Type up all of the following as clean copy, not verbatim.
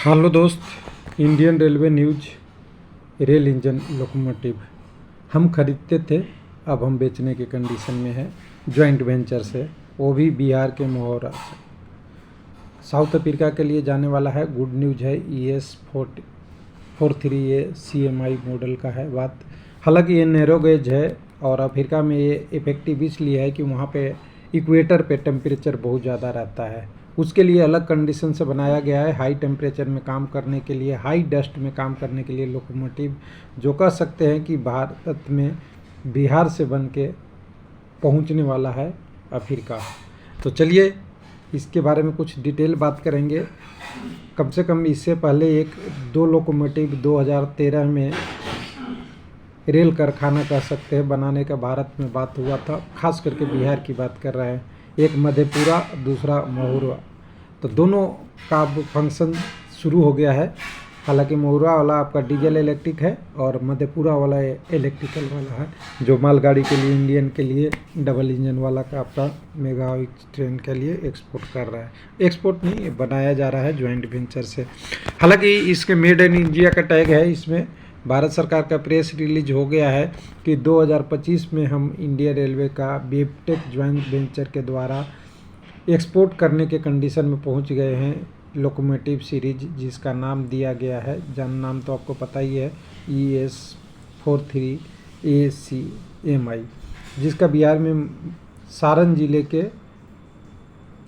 Hello दोस्त, Indian railway news. Rail engine locomotive हम खरीदते थे, अब हम बेचने के कंडीशन में है। जॉइंट वेंचर से, वो भी बिहार के महोरा से। साउथ अफ्रीका के लिए जाने वाला है। गुड न्यूज है। ES43 ये CMI मॉडल का है बात। हालांकि ये नैरो गेज है और अफ्रीका में ये इफेक्टिव इसलिए है कि वहाँ पे इक्वेटर पे टेम्परेचर बहुत ज़्यादा रहता है। उसके लिए अलग कंडीशन से बनाया गया है। हाई टेम्परेचर में काम करने के लिए, हाई डस्ट में काम करने के लिए लोकोमोटिव, जो कह सकते हैं कि भारत में बिहार से बन के पहुँचने वाला है अफ्रीका। तो चलिए इसके बारे में कुछ डिटेल बात करेंगे। कम से कम इससे पहले दो लोकोमोटिव 2013 में रेल कारखाना कह सकते हैं बनाने का भारत में बात हुआ था। खास करके बिहार की बात कर रहे हैं। एक मधेपुरा, दूसरा महुआ। तो दोनों का फंक्शन शुरू हो गया है। हालांकि महुआ वाला आपका डीजल इलेक्ट्रिक है और मधेपुरा वाला इलेक्ट्रिकल वाला है, जो मालगाड़ी के लिए, इंडियन के लिए डबल इंजन वाला का आपका मेगा ट्रेन के लिए एक्सपोर्ट कर रहा है। एक्सपोर्ट नहीं, बनाया जा रहा है जॉइंट वेंचर से। हालांकि इसके मेड इन इंडिया का टैग है इसमें। भारत सरकार का प्रेस रिलीज हो गया है कि 2025 में हम इंडियन रेलवे का बेबटेक ज्वाइंट वेंचर के द्वारा एक्सपोर्ट करने के कंडीशन में पहुंच गए हैं। लोकोमोटिव सीरीज, जिसका नाम दिया गया है, नाम तो आपको पता ही है, ES43 ACMI, जिसका बिहार में सारण जिले के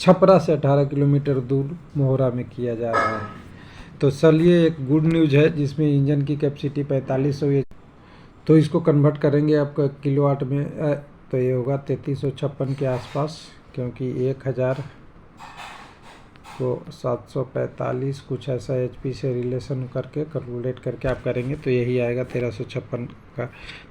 छपरा से 18 किलोमीटर दूर मोहरा में किया जा रहा है। तो चलिए, एक गुड न्यूज़ है जिसमें इंजन की कैपेसिटी 4500 तो इसको कन्वर्ट करेंगे आपका किलोवाट में, तो ये होगा 3356 के आसपास, क्योंकि 1000 को 745 कुछ ऐसा HP से रिलेशन करके कैलकुलेट करके आप करेंगे तो यही आएगा 1356 का।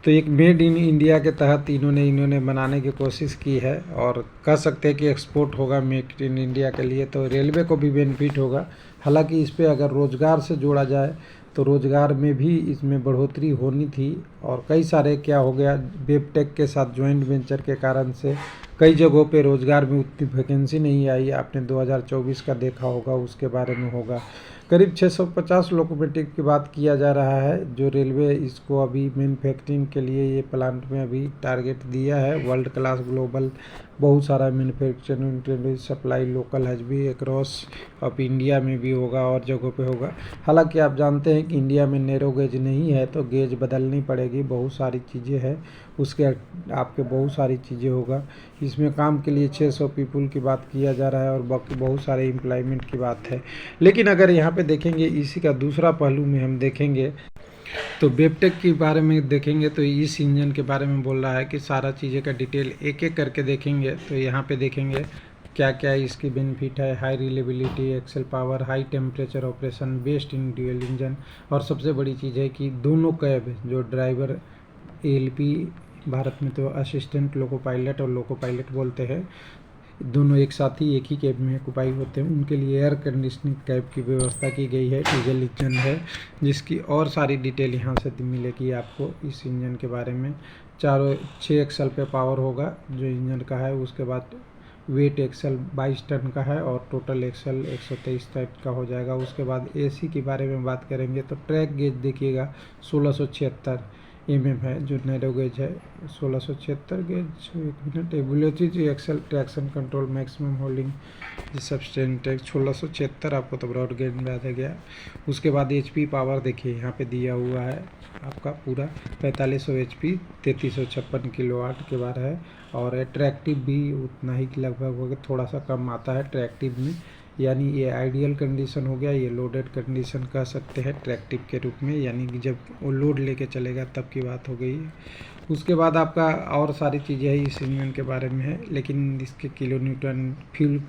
तो एक मेड इन इंडिया के तहत इन्होंने बनाने की कोशिश की है और कह सकते हैं कि एक्सपोर्ट होगा मेड इन इंडिया के लिए, तो रेलवे को भी बेनिफिट होगा। हालांकि इस पर अगर रोज़गार से जोड़ा जाए तो रोज़गार में भी इसमें बढ़ोतरी होनी थी। और कई सारे क्या हो गया, बेबटेक के साथ जॉइंट वेंचर के कारण से कई जगहों पे रोज़गार में उतनी वैकेंसी नहीं आई। आपने 2024 का देखा होगा, उसके बारे में होगा। करीब 650 लोकोमोटिव की बात किया जा रहा है, जो रेलवे इसको अभी मैन्युफैक्चरिंग के लिए ये प्लांट में अभी टारगेट दिया है। वर्ल्ड क्लास ग्लोबल बहुत सारा मैन्युफैक्चरिंग सप्लाई लोकल हैज भी अक्रॉस ऑफ इंडिया में भी होगा और जगहों पे होगा। हालांकि आप जानते हैं कि इंडिया में नैरो गेज नहीं है, तो गेज बदलनी पड़ेगी। बहुत सारी चीज़ें हैं उसके, आपके बहुत सारी चीज़ें होगा। इसमें काम के लिए 600 पीपल की बात किया जा रहा है और बाकी बहुत सारे एम्प्लॉयमेंट की बात है। लेकिन अगर यहाँ पे देखेंगे, इसी का दूसरा पहलू में हम देखेंगे तो बेबटेक के बारे में देखेंगे तो इस इंजन के बारे में बोल रहा है कि सारा चीज़ें का डिटेल एक एक करके देखेंगे। तो यहाँ पे देखेंगे क्या क्या इसकी बेनिफिट है। High reliability, excel power, high temperature operation, best in dual engine, और सबसे बड़ी चीज़ है कि दोनों कैब, जो ड्राइवर ALP, भारत में तो असिस्टेंट लोको पायलट और लोको पायलट बोलते हैं, दोनों एक साथ ही एक ही कैब में ऑक्युपाई होते हैं। उनके लिए एयर कंडीशनिंग कैब की व्यवस्था की गई है। डीजल इंजन है, जिसकी और सारी डिटेल यहाँ से मिलेगी आपको इस इंजन के बारे में। 6 एक्सल पे पावर होगा जो इंजन का है। उसके बाद वेट एक्सल 22 टन का है और टोटल एक्सल 123 टन का हो जाएगा। उसके बाद AC के बारे में बात करेंगे तो ट्रैक गेज देखिएगा 1676 mm है, जो नैरो गेज है। 1676 गेज, एक minute, ability axle traction control maximum holding सब्सटेंट 1676 आपको तो ब्रॉड गेज में आ गया। उसके बाद HP पावर देखिए यहाँ पे दिया हुआ है आपका पूरा 4500 HP, 3356 किलोवाट के बारे है। और अट्रैक्टिव भी उतना ही लगभग होगा, थोड़ा सा कम आता है अट्रैक्टिव में। यानी ये आइडियल कंडीशन हो गया, ये लोडेड कंडीशन कह सकते हैं ट्रैक्टिव के रूप में, यानी कि जब वो लोड लेके चलेगा तब की बात हो गई है। उसके बाद आपका और सारी चीज़ें हैं इस इंजन के बारे में है, लेकिन इसके kilo Newton fuel,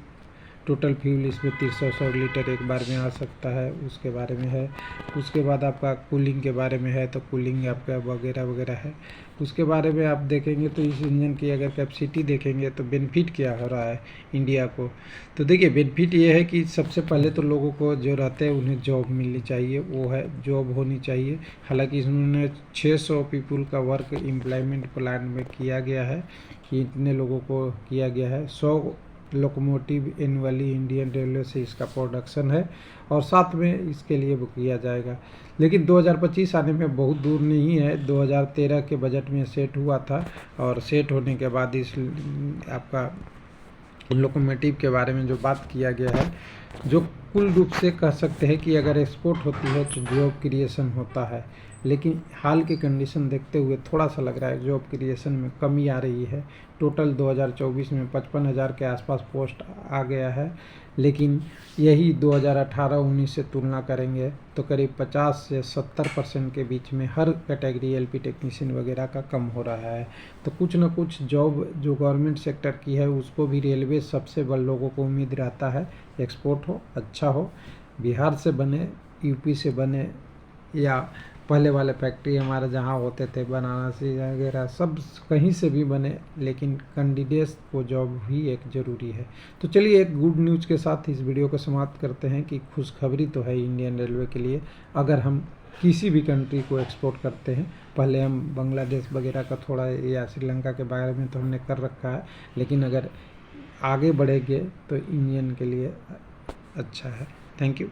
total fuel इसमें 300 लीटर एक बार में आ सकता है, उसके बारे में है। उसके बाद आपका कूलिंग के बारे में है, तो कूलिंग आपका वगैरह वगैरह है। उसके बारे में आप देखेंगे तो इस इंजन की अगर कैपेसिटी देखेंगे तो बेनिफिट क्या हो रहा है इंडिया को। तो देखिए, बेनिफिट ये है कि सबसे पहले तो लोगों को जो रहते हैं उन्हें जॉब मिलनी चाहिए, वो है जॉब होनी चाहिए। हालांकि इन्होंने 600 पीपल का वर्क एम्प्लॉयमेंट प्लान में किया गया है कि इतने लोगों को किया गया है। 100 लोकोमोटिव एनुअली इंडियन रेलवे से इसका प्रोडक्शन है और साथ में इसके लिए वो किया जाएगा। लेकिन 2025 आने में बहुत दूर नहीं है, 2013 के बजट में सेट हुआ था और सेट होने के बाद इस आपका लोकोमोटिव के बारे में जो बात किया गया है, जो कुल रूप से कह सकते हैं कि अगर एक्सपोर्ट होती है तो जॉब क्रिएशन होता है। लेकिन हाल की कंडीशन देखते हुए थोड़ा सा लग रहा है जॉब क्रिएशन में कमी आ रही है। टोटल 2024 में 55,000 के आसपास पोस्ट आ गया है, लेकिन यही 2018-19 से तुलना करेंगे तो करीब 50 से 70% के बीच में हर कैटेगरी एलपी टेक्नीशियन वगैरह का कम हो रहा है। तो कुछ न कुछ जॉब जो गवर्नमेंट सेक्टर की है उसको भी रेलवे सबसे बड़े लोगों को उम्मीद रहता है एक्सपोर्ट हो, अच्छा हो, बिहार से बने, यूपी से बने, या पहले वाले फैक्ट्री हमारे जहाँ होते थे बनारसी वगैरह सब कहीं से भी बने, लेकिन कैंडिडेट्स को जॉब ही एक ज़रूरी है। तो चलिए एक गुड न्यूज़ के साथ इस वीडियो को समाप्त करते हैं कि खुशखबरी तो है इंडियन रेलवे के लिए। अगर हम किसी भी कंट्री को एक्सपोर्ट करते हैं, पहले हम बांग्लादेश वगैरह का थोड़ा या श्रीलंका के बारे में तो हमने कर रखा है, लेकिन अगर आगे बढ़ेंगे तो इंडियन के लिए अच्छा है। Thank you.